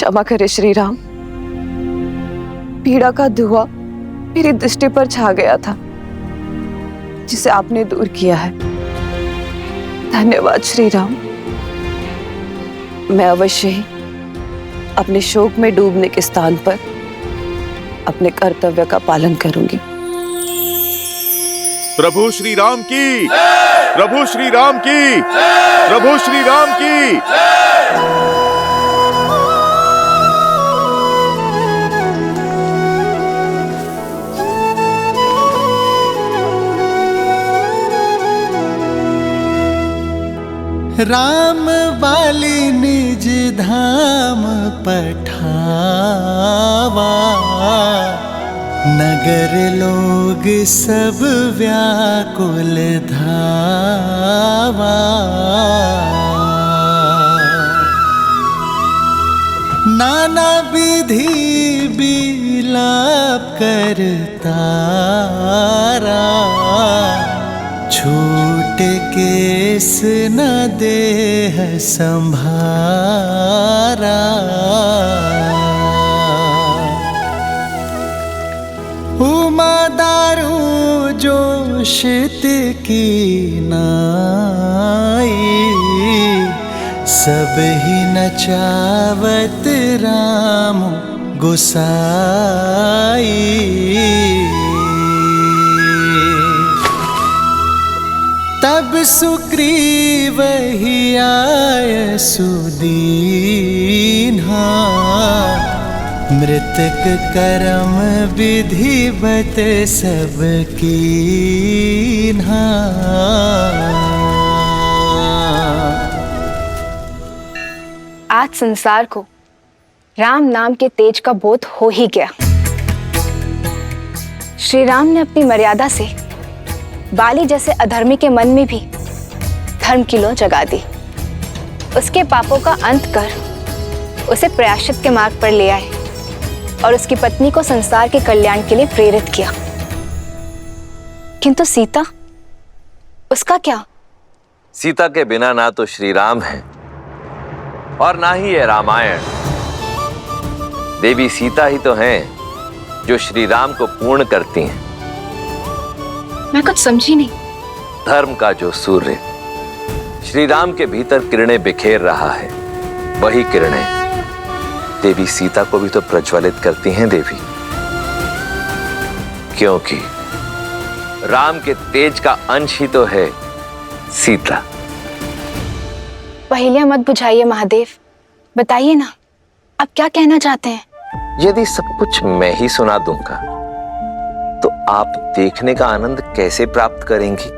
क्षमा करे श्री राम, पीड़ा का धुआं मेरी दृष्टि पर छा गया था, जिसे आपने दूर किया है। धन्यवाद श्री राम। मैं अवश्य ही अपने शोक में डूबने के स्थान पर अपने कर्तव्य का पालन करूंगी। प्रभु श्री राम की, प्रभु श्री राम की, प्रभु श्री राम की। राम वाली निज धाम पठावा, नगर लोग सब व्याकुल धावा। नाना विधि विलाप करतारा, छूट केस न देह संभारा। उमा दारू जोशित की नाई, सब ही नचावत राम गोसाई। तब सुग्रीव ही आय सुदीन्हा, मृतक करम विधिवत सब कीन्हा। आज संसार को राम नाम के तेज का बोध हो ही गया। श्री राम ने अपनी मर्यादा से बाली जैसे अधर्मी के मन में भी धर्म की लौ जगा दी। उसके पापों का अंत कर उसे प्रायश्चित के मार्ग पर ले आए और उसकी पत्नी को संसार के कल्याण के लिए प्रेरित किया। किंतु सीता, उसका क्या? सीता के बिना ना तो श्री राम है और ना ही है रामायण। देवी सीता ही तो हैं जो श्री राम को पूर्ण करती हैं। मैं कुछ समझी नहीं। धर्म का जो सूर्य श्री राम के भीतर किरणें बिखेर रहा है, वही किरणें देवी सीता को भी तो प्रज्वलित करती हैं देवी, क्योंकि राम के तेज का अंश ही तो है सीता। पहेलियां मत बुझाइए महादेव, बताइए ना, आप क्या कहना चाहते हैं? यदि सब कुछ मैं ही सुना दूंगा तो आप देखने का आनंद कैसे प्राप्त करेंगी?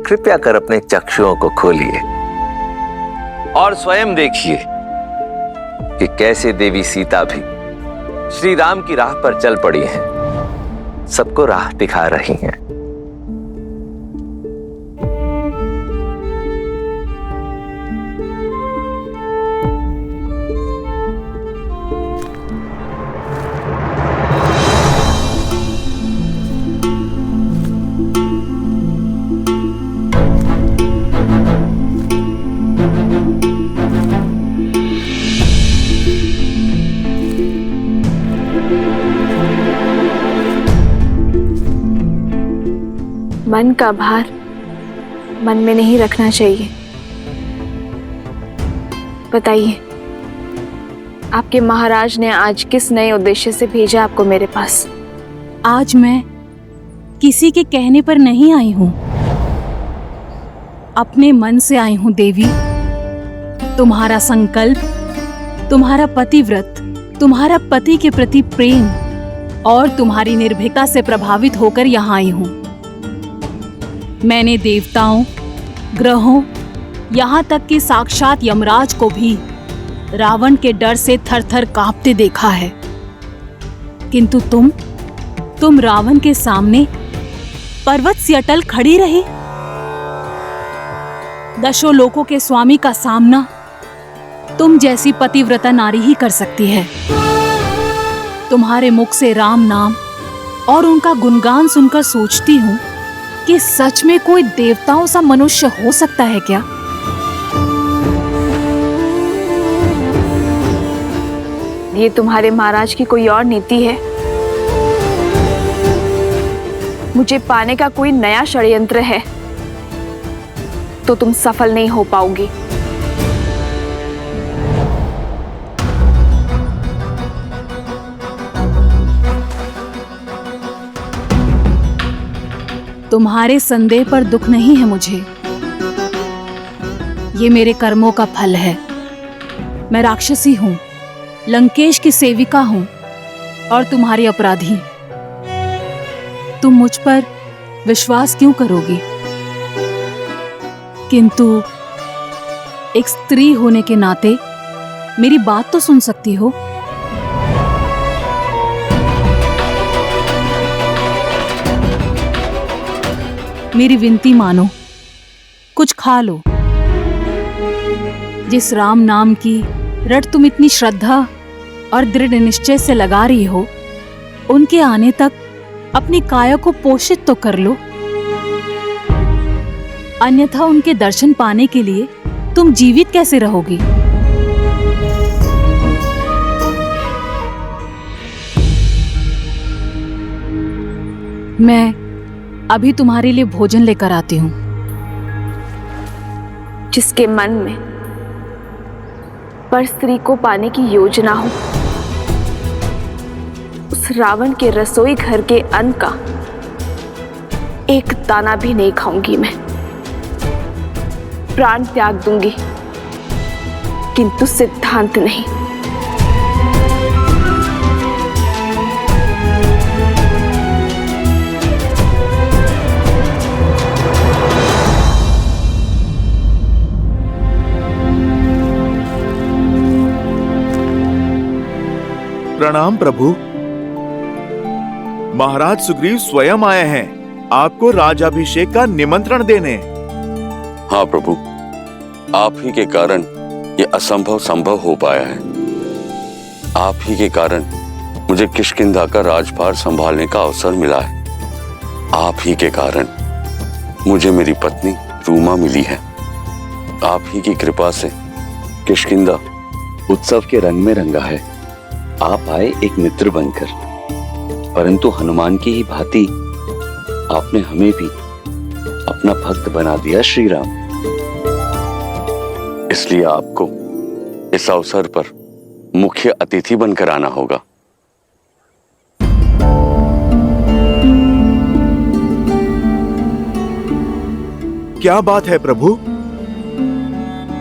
कृपया कर अपने चक्षुओं को खोलिए और स्वयं देखिए कि कैसे देवी सीता भी श्री राम की राह पर चल पड़ी हैं, सबको राह दिखा रही हैं। मन का भार मन में नहीं रखना चाहिए। बताइए, आपके महाराज ने आज किस नए उद्देश्य से भेजा आपको मेरे पास? आज मैं किसी के कहने पर नहीं आई हूं, अपने मन से आई हूं देवी। तुम्हारा संकल्प, तुम्हारा पतिव्रत, तुम्हारा पति के प्रति प्रेम और तुम्हारी निर्भीकता से प्रभावित होकर यहाँ आई हूं। मैंने देवताओं, ग्रहों, यहाँ तक कि साक्षात यमराज को भी रावण के डर से थर-थर कांपते देखा है। किंतु तुम रावण के सामने पर्वत सी अटल खड़ी रही। दशों लोकों के स्वामी का सामना तुम जैसी पतिव्रता नारी ही कर सकती है। तुम्हारे मुख से राम नाम और उनका गुणगान सुनकर सोचती हूँ कि सच में कोई देवताओं सा मनुष्य हो सकता है क्या? ये तुम्हारे महाराज की कोई और नीति है? मुझे पाने का कोई नया षड्यंत्र है तो तुम सफल नहीं हो पाओगी। तुम्हारे संदेह पर दुख नहीं है मुझे। ये मेरे कर्मों का फल है। मैं राक्षसी हूं, लंकेश की सेविका हूं और तुम्हारी अपराधी। तुम मुझ पर विश्वास क्यों करोगी? किंतु एक स्त्री होने के नाते मेरी बात तो सुन सकती हो। मेरी विनती मानो, कुछ खा लो। जिस राम नाम की रट तुम इतनी श्रद्धा और दृढ़ निश्चय से लगा रही हो, उनके आने तक अपनी काया को पोषित तो कर लो। अन्यथा उनके दर्शन पाने के लिए तुम जीवित कैसे रहोगी? मैं अभी तुम्हारे लिए भोजन लेकर आती हूँ। जिसके मन में पर स्त्री को पाने की योजना हो, उस रावण के रसोई घर के अन्न का एक दाना भी नहीं खाऊंगी मैं। प्राण त्याग दूंगी, किंतु सिद्धांत नहीं। प्रणाम प्रभु। महाराज सुग्रीव स्वयं आए हैं आपको राजाभिषेक का निमंत्रण देने। हाँ प्रभु, आप ही के कारण ये असंभव संभव हो पाया है। आप ही के कारण मुझे किष्किंधा का राजभार संभालने का अवसर मिला है। आप ही के कारण मुझे मेरी पत्नी रूमा मिली है। आप ही की कृपा से किष्किंधा उत्सव के रंग में रंगा है। आप आए एक मित्र बनकर, परंतु हनुमान की ही भांति आपने हमें भी अपना भक्त बना दिया श्री राम। इसलिए आपको इस अवसर पर मुख्य अतिथि बनकर आना होगा। क्या बात है प्रभु?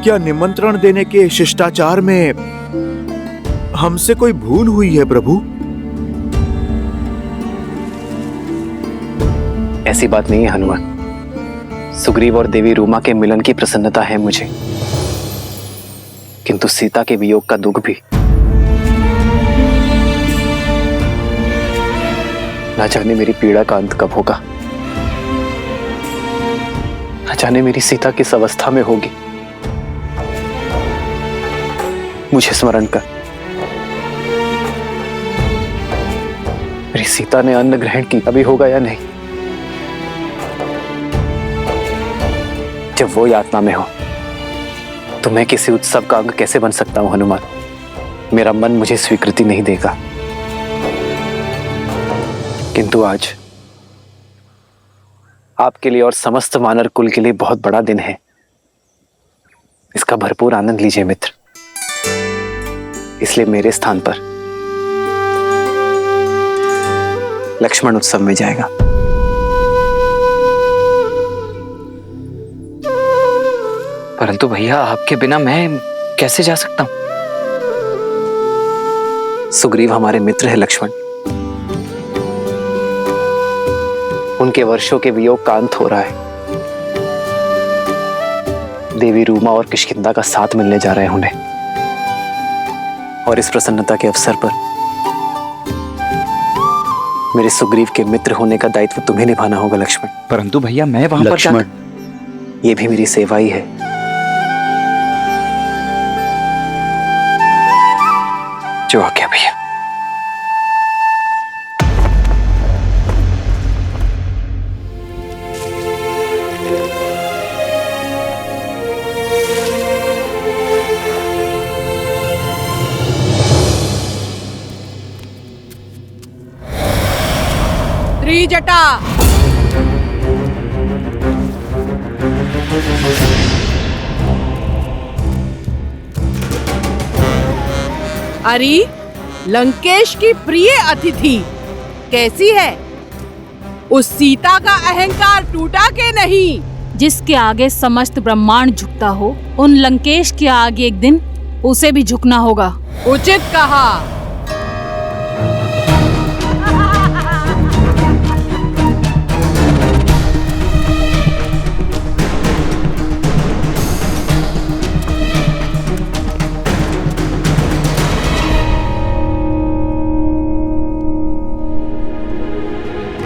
क्या निमंत्रण देने के शिष्टाचार में हमसे कोई भूल हुई है प्रभु? ऐसी बात नहीं है हनुमान। सुग्रीव और देवी रूमा के मिलन की प्रसन्नता है मुझे, किंतु सीता के वियोग का दुख भी। न जाने मेरी पीड़ा का अंत कब होगा, न जाने मेरी सीता किस अवस्था में होगी। मुझे स्मरण कर, मेरी सीता ने अन्न ग्रहण की अभी होगा या नहीं? जब वो यातना में हो तो मैं किसी उत्सव का अंग कैसे बन सकता हूं हनुमान? मेरा मन मुझे स्वीकृति नहीं देगा। किंतु आज आपके लिए और समस्त वानर कुल के लिए बहुत बड़ा दिन है। इसका भरपूर आनंद लीजिए मित्र। इसलिए मेरे स्थान पर लक्ष्मण उत्सव में जाएगा। परंतु भैया, आपके बिना मैं कैसे जा सकता हूं? सुग्रीव हमारे मित्र है लक्ष्मण। उनके वर्षों के वियोग का अंत हो रहा है। देवी रूमा और किष्किंधा का साथ मिलने जा रहे हैं उन्हें, और इस प्रसन्नता के अवसर पर मेरे सुग्रीव के मित्र होने का दायित्व तुम्हें निभाना होगा लक्ष्मण। परंतु भैया, मैं वहां पर लक्ष्मण, ये भी मेरी सेवा ही है। जो आज्ञा भैया। जटा। अरे लंकेश की प्रिय अतिथि कैसी है? उस सीता का अहंकार टूटा के नहीं? जिसके आगे समस्त ब्रह्मांड झुकता हो, उन लंकेश के आगे एक दिन उसे भी झुकना होगा। उचित कहा।